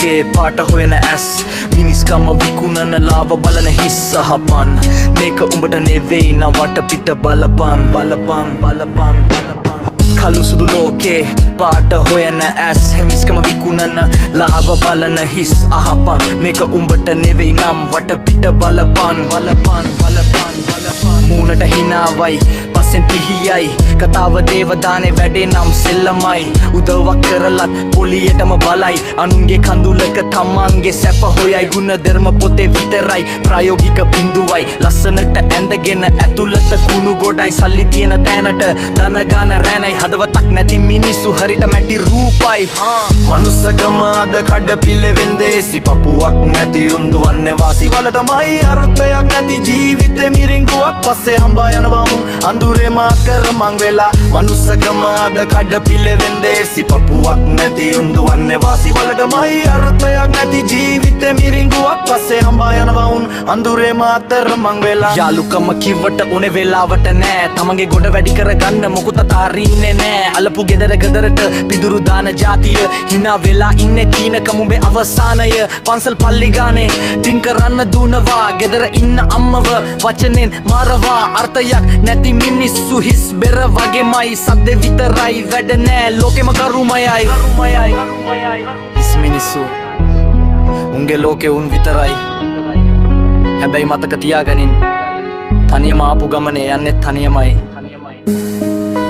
ලෝකේ පාට හොයන ඇස් මිනිස්කම විකුණන ලාව බලන හිස් සහපන් මේක උඹට නෙවෙයි නම් වටපිට බලපන් බලපන් බලපන් කළු සුදු ලෝකේ පාට හොයන ඇස් මිනිස්කම විකුණන ලාව බලන හිස් අහපන් මේක උඹට නෙවෙයි නම් වටපිට බලපන් බලපන් බලපන් මූණට හිනාවයි පස්සෙන් පිහියයි කතාව දේවදානේ වැඩේ නම් සෙල්ලමයි උදව්වක් කරලත් පොලියටම බලයි අනුන්ගේ කඳුලක තමන්ගේ සැප හොයයි ගුණ ධර්ම පොතේ විතරයි ප්‍රායෝගික බිඳුවයි ලස්සනට ඇඳගෙන ඇතුළත කුණු ගොඩයි සල්ලි තියෙන තැනට ධන ගාන රැනයි හදවතක් නැති මිනිස්සු හරිට මැටි රූපයි මනුස්සකම අද කඩ පිළවෙන්දේසි පපුවක් නැති උන්දුවන්නේ වාසි වලටමයි අර්ථයක් නැති ජීවිතේ මිරිංගුවක් පස්සේ හම්බා යනවා අඳුරේ මාකර මං වෙලා මනුස්සකම අද කඩ පිළවෙන්දේසි පපුවක් නැති උන්දුවන්නේ වාසි වලටමයි අර්ථයක් නැති ජීවිතේ මිරිංගුවක් පස්සේ හම්බා යනවා අඳුරේ මාතර මං වෙලා යාළුකම කිව්වට උනේ වෙලාවට නෑ තමන්ගේ ගොඩ වැඩි කරගන්න මොකුත් අතාරින්නේ නෑ අලපු ගෙදරට පිදුරු දාන ජාතිය හිනා වෙලා ඉන්නේ තීනකම උඹේ අවසානය පන්සල් පල්ලි ගානේ තින් කරන්න දුනවා ගෙදර ඉන්න අම්මව වචනෙන් මාරවා අර්ථයක් නැති මිනිස්සු හිස් බෙර වගේමයි සද්ද විතරයි වැඩ නෑ ලෝකෙම කරුමයයි හිස් මිනිස්සු උන්ගේ ලෝකෙ උන් විතරයි හැබැයි මතක තියාගනින් තනියම ආපු ගමනේ යන්නේ තනියමයි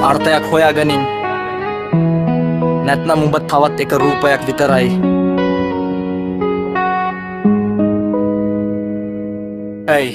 අර්ථයක් හොයාගනින් නැත්නම් උඹ තවත් එක රූපයක් විතරයි hey